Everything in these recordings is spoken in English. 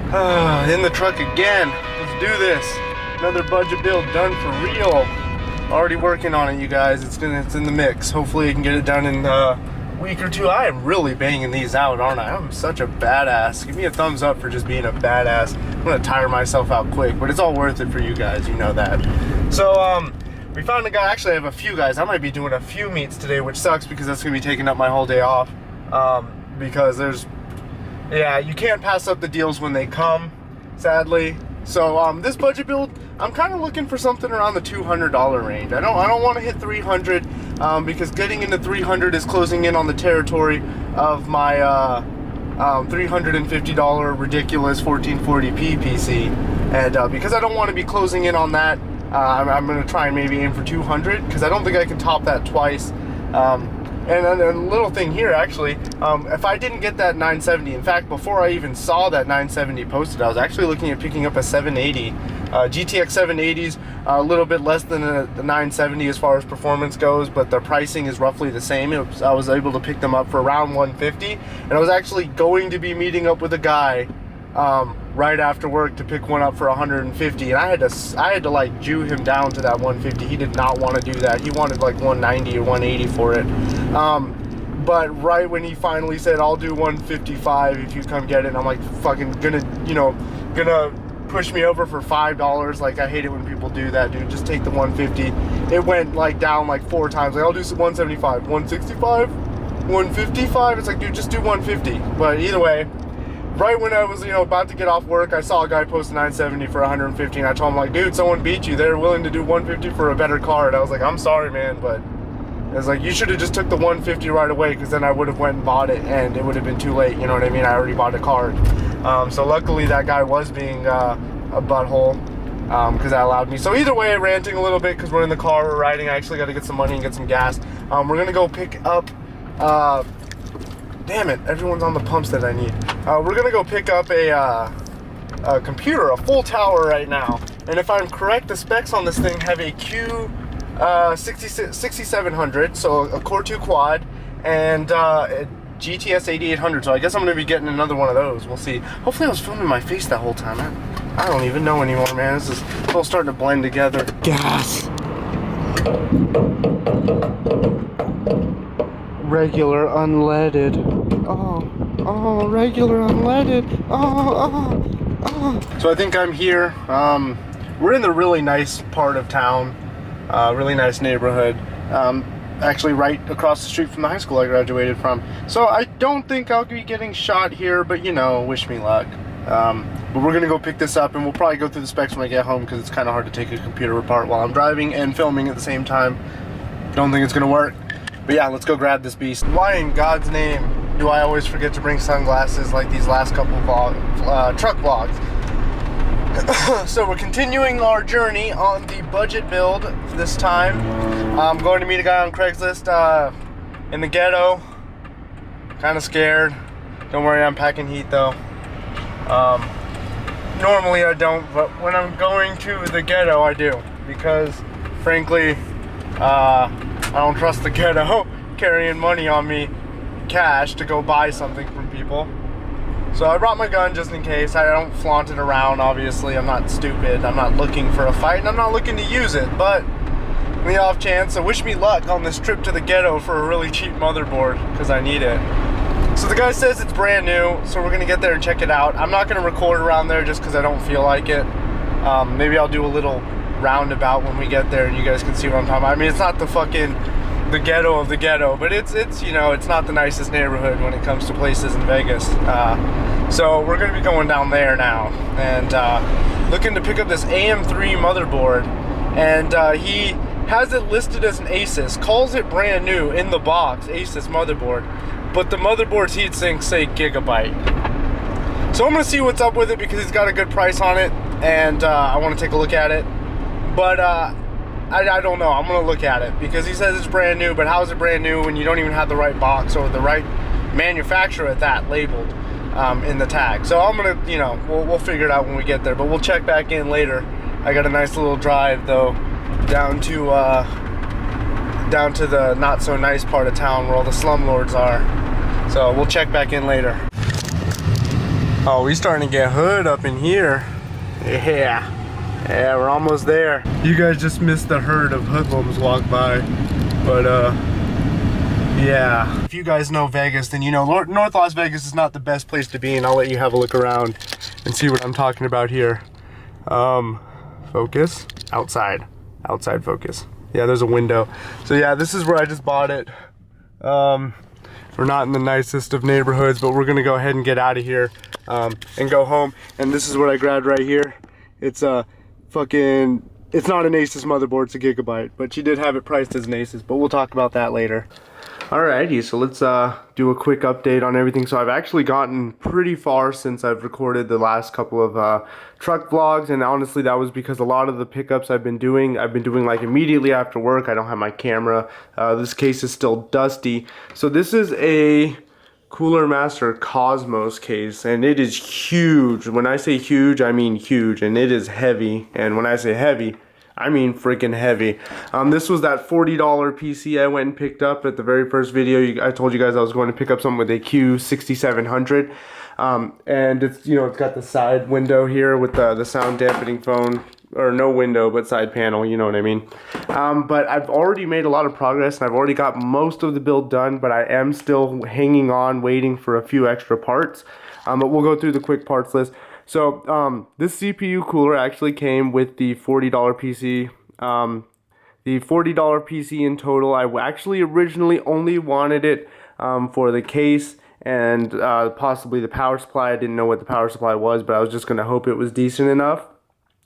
In the truck again. Let's do this. Another budget build done for real. Already working on it, you guys. It's in the mix. Hopefully I can get it done in a week or two. I am really banging these out, aren't I? I'm such a badass. Give me a thumbs up for just being a badass. I'm gonna tire myself out quick, but it's all worth it for you guys, you know that. So we found a guy. Actually, I have a few guys. I might be doing a few meets today, which sucks because that's gonna be taking up my whole day off. Because yeah, you can't pass up the deals when they come, sadly. So this budget build, I'm kind of looking for something around the $200 range. I don't want to hit 300 because getting into 300 is closing in on the territory of my $350 ridiculous 1440p PC, and because I don't want to be closing in on that, I'm going to try and maybe aim for 200 because I don't think I can top that twice. And then a little thing here, actually, if I didn't get that 970, in fact, before I even saw that 970 posted, I was actually looking at picking up a 780. GTX 780s, a little bit less than the 970 as far as performance goes, but the pricing is roughly the same. I was able to pick them up for around 150, and I was actually going to be meeting up with a guy right after work to pick one up for 150, and I had to like Jew him down to that 150. He did not want to do that. He wanted like 190 or 180 for it. But right when he finally said, I'll do 155 if you come get it, and I'm like, fucking gonna push me over for $5. Like, I hate it when people do that, dude. Just take the 150. It went like down like 4 times. Like, I'll do 175, 165, 155. It's like, dude, just do 150. But either way, right when I was, about to get off work, I saw a guy post 970 for 150, and I told him, like, dude, someone beat you. They're willing to do 150 for a better card. I was like, I'm sorry, man, but it's like, you should have just took the 150 right away, because then I would have went and bought it, and it would have been too late, you know what I mean? I already bought a card. So luckily that guy was being a butthole, because that allowed me. So either way, ranting a little bit, because we're in the car, we're riding. I actually got to get some money and get some gas. We're going to go pick up... damn it, everyone's on the pumps that I need. We're gonna go pick up a computer, a full tower right now. And if I'm correct, the specs on this thing have a Q6700, so a Core 2 quad, and a GTS 8800. So I guess I'm gonna be getting another one of those. We'll see. Hopefully I was filming my face that whole time. I don't even know anymore, man. This is all starting to blend together. Gas. Regular unleaded. Oh, regular unleaded. Oh. So I think I'm here. We're in the really nice part of town. Really nice neighborhood. Actually right across the street from the high school I graduated from. So I don't think I'll be getting shot here, but wish me luck. But we're gonna go pick this up, and we'll probably go through the specs when I get home, because it's kind of hard to take a computer apart while I'm driving and filming at the same time. Don't think it's gonna work. But yeah, let's go grab this beast. Why in God's name do I always forget to bring sunglasses like these last couple truck vlogs? So we're continuing our journey on the budget build this time. I'm going to meet a guy on Craigslist in the ghetto. Kind of scared. Don't worry, I'm packing heat though. Normally I don't, but when I'm going to the ghetto I do, because frankly I don't trust the ghetto carrying money on me, cash, to go buy something from people. So I brought my gun just in case. I don't flaunt it around, obviously. I'm not stupid. I'm not looking for a fight, and I'm not looking to use it. But in the off chance, so wish me luck on this trip to the ghetto for a really cheap motherboard, because I need it. So the guy says it's brand new, so we're going to get there and check it out. I'm not going to record around there just because I don't feel like it. Maybe I'll do a little roundabout when we get there and you guys can see what I'm talking about. I mean, it's not the ghetto of the ghetto, but it's it's not the nicest neighborhood when it comes to places in Vegas. So we're gonna be going down there now, and looking to pick up this AM3 motherboard, and he has it listed as an Asus, calls it brand new in the box, Asus motherboard, but the motherboard's heatsinks say Gigabyte. So I'm gonna see what's up with it, because he's got a good price on it, and I want to take a look at it. But I don't know. I'm gonna look at it, because he says it's brand new, but how is it brand new when you don't even have the right box or the right manufacturer at that labeled in the tag? So I'm gonna, we'll figure it out when we get there, but we'll check back in later. I got a nice little drive though down to the not so nice part of town where all the slumlords are. So we'll check back in later. Oh, we starting to get hood up in here. Yeah. Yeah, we're almost there. You guys just missed the herd of hoodlums walk by. But, yeah. If you guys know Vegas, then you know North Las Vegas is not the best place to be, and I'll let you have a look around and see what I'm talking about here. Focus. Outside focus. Yeah, there's a window. So yeah, this is where I just bought it. We're not in the nicest of neighborhoods, but we're gonna go ahead and get out of here and go home. And this is what I grabbed right here. It's a it's not an Asus motherboard, it's a Gigabyte, but she did have it priced as an Asus, but we'll talk about that later. Alrighty, so let's do a quick update on everything. So I've actually gotten pretty far since I've recorded the last couple of truck vlogs, and honestly that was because a lot of the pickups I've been doing like immediately after work. I don't have my camera. This case is still dusty. So this is a Coolermaster Cosmos case, and it is huge. When I say huge, I mean huge, and it is heavy. And when I say heavy, I mean freaking heavy. This was that $40 PC I went and picked up at the very first video. I told you guys I was going to pick up something with a Q6700. And it's, you know, it's got the side window here with the sound dampening phone, or no window, but side panel, you know what I mean. But I've already made a lot of progress, and I've already got most of the build done, but I am still hanging on, waiting for a few extra parts. But we'll go through the quick parts list. So this CPU cooler actually came with the $40 PC. The $40 PC in total, I actually originally only wanted it for the case and possibly the power supply. I didn't know what the power supply was, but I was just going to hope it was decent enough.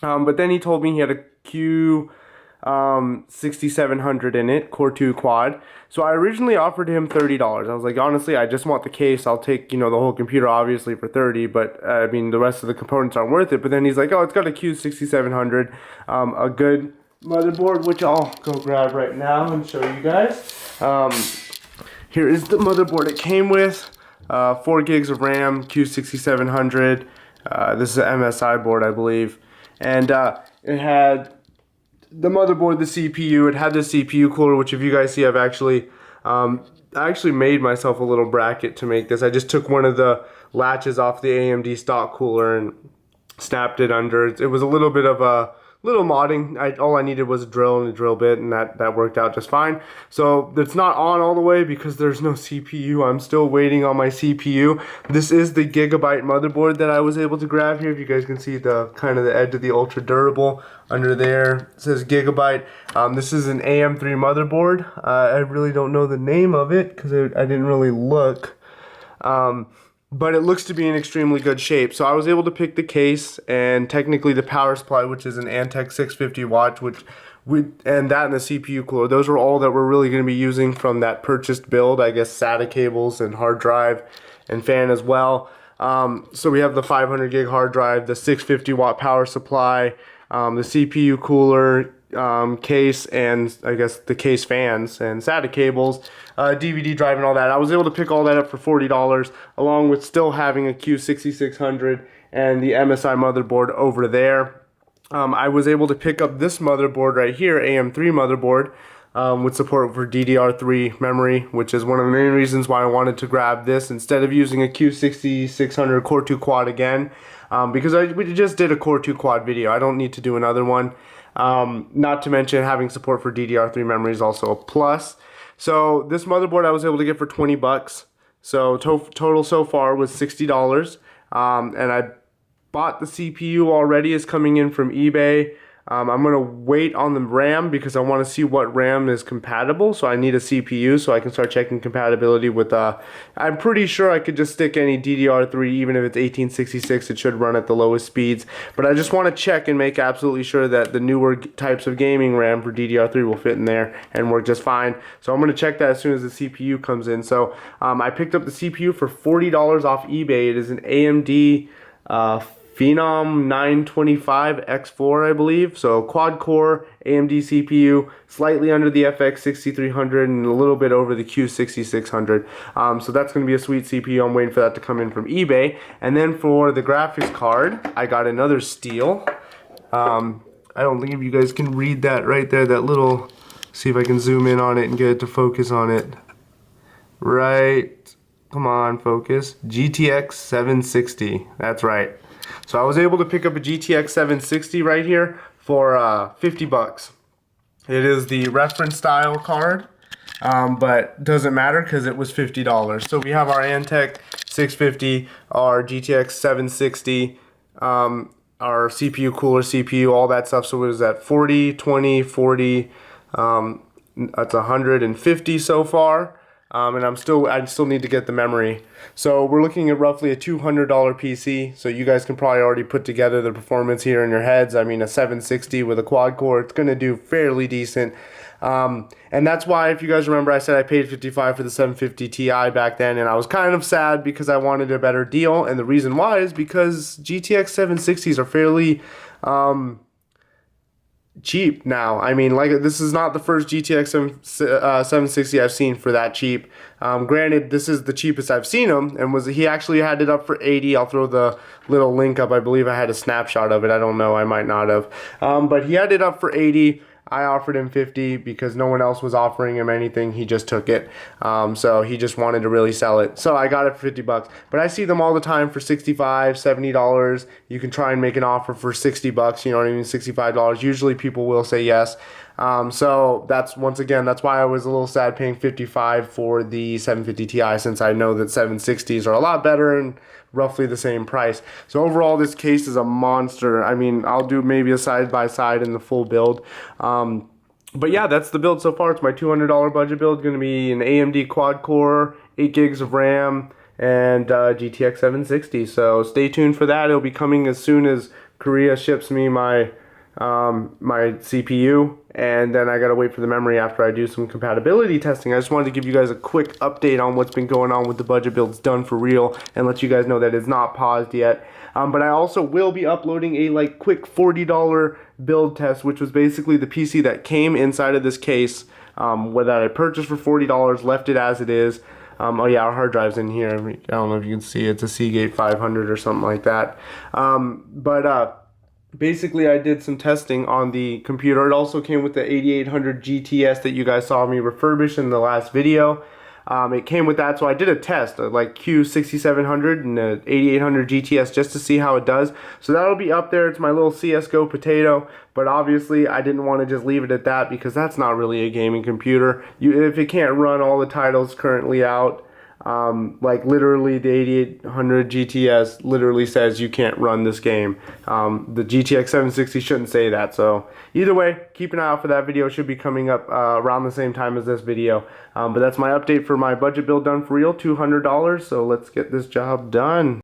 But then he told me he had a Q6700 in it, Core 2 quad. So I originally offered him $30. I was like, honestly, I just want the case. I'll take, you know, the whole computer obviously for $30, but I mean, the rest of the components aren't worth it. But then he's like, oh, it's got a Q6700, a good motherboard, which I'll go grab right now and show you guys. Here is the motherboard it came with. 4 gigs of RAM, Q6700. This is an MSI board, I believe. And it had the motherboard, the CPU. It had the CPU cooler, which if you guys see, I actually made myself a little bracket to make this. I just took one of the latches off the AMD stock cooler and snapped it under. It was a little bit of a modding. All I needed was a drill and a drill bit, and that worked out just fine. So it's not on all the way because there's no CPU. I'm still waiting on my CPU. This is the Gigabyte motherboard that I was able to grab here. If you guys can see the kind of the edge of the ultra durable under there, it says Gigabyte. This is an AM3 motherboard. I really don't know the name of it because I didn't really look. But it looks to be in extremely good shape. So I was able to pick the case and technically the power supply, which is an Antec 650 watts, and that and the CPU cooler. Those are all that we're really going to be using from that purchased build. I guess SATA cables and hard drive and fan as well. So we have the 500 gig hard drive, the 650 watt power supply, the CPU cooler, case, and I guess the case fans and SATA cables, DVD drive and all that. I was able to pick all that up for $40 along with still having a Q6600 and the MSI motherboard over there. I was able to pick up this motherboard right here, AM3 motherboard, with support for DDR3 memory, which is one of the main reasons why I wanted to grab this instead of using a Q6600 Core 2 quad again, because we just did a Core 2 quad video. I don't need to do another one. Not to mention having support for DDR3 memory is also a plus. So this motherboard I was able to get for 20 bucks. So total so far was $60. And I bought the CPU already. It's coming in from eBay. I'm going to wait on the RAM because I want to see what RAM is compatible. So I need a CPU so I can start checking compatibility with, I'm pretty sure I could just stick any DDR3, even if it's 1866, it should run at the lowest speeds. But I just want to check and make absolutely sure that the newer types of gaming RAM for DDR3 will fit in there and work just fine. So I'm going to check that as soon as the CPU comes in. So I picked up the CPU for $40 off eBay. It is an AMD Phenom 925 X4, I believe. So quad core AMD CPU, slightly under the FX 6300 and a little bit over the Q6600. So that's going to be a sweet CPU. I'm waiting for that to come in from eBay. And then for the graphics card, I got another steal. I don't think if you guys can read that right there, that little, see if I can zoom in on it and get it to focus on it. Right Come on, focus. GTX 760. That's right. So I was able to pick up a GTX 760 right here for 50 bucks. It is the reference style card, but doesn't matter because it was $50. So we have our Antec 650, our GTX 760, our CPU, cooler CPU, all that stuff. So it was at 40, 20, 40, that's 150 so far. And I still need to get the memory. So we're looking at roughly a $200 PC. So you guys can probably already put together the performance here in your heads. I mean, a 760 with a quad core, it's gonna do fairly decent. And that's why, if you guys remember, I said I paid $55 for the 750 Ti back then, and I was kind of sad because I wanted a better deal. And the reason why is because GTX 760s are fairly cheap now. I mean, like, this is not the first GTX 760 I've seen for that cheap. Granted, this is the cheapest I've seen him, and he actually had it up for 80. I'll throw the little link up. I believe I had a snapshot of it. I don't know, I might not have. But he had it up for 80. I offered him 50 because no one else was offering him anything. He just took it. So he just wanted to really sell it. So I got it for 50 bucks. But I see them all the time for $65, $70. You can try and make an offer for 60 bucks, you know what I mean, $65. Usually people will say yes. So that's, once again, that's why I was a little sad paying $55 for the 750 Ti, since I know that 760s are a lot better and roughly the same price. So overall, this case is a monster. I mean, I'll do maybe a side-by-side in the full build. But yeah, that's the build so far. It's my $200 budget build. Going to be an AMD quad core, 8 gigs of RAM, and GTX 760. So stay tuned for that. It'll be coming as soon as Korea ships me my CPU, and then I gotta wait for the memory after I do some compatibility testing. I just wanted to give you guys a quick update on what's been going on with the budget builds done for real, and let you guys know that it's not paused yet. But I also will be uploading a quick $40 build test, which was basically the PC that came inside of this case, that I purchased for $40, left it as it is. Oh yeah, our hard drive's in here. I don't know if you can see, it's a Seagate 500 or something like that. Basically, I did some testing on the computer. It also came with the 8800 GTS that you guys saw me refurbish in the last video. It came with that, so I did a test, like Q6700 and the 8800 GTS, just to see how it does. So that'll be up there. It's my little CSGO potato, but obviously I didn't want to just leave it at that, because that's not really a gaming computer. If it can't run all the titles currently out, like literally the 8800 GTS literally says you can't run this game. The GTX 760 shouldn't say that. So either way, keep an eye out for that video. It should be coming up around the same time as this video. But that's my update for my budget build done for real, $200. So let's get this job done.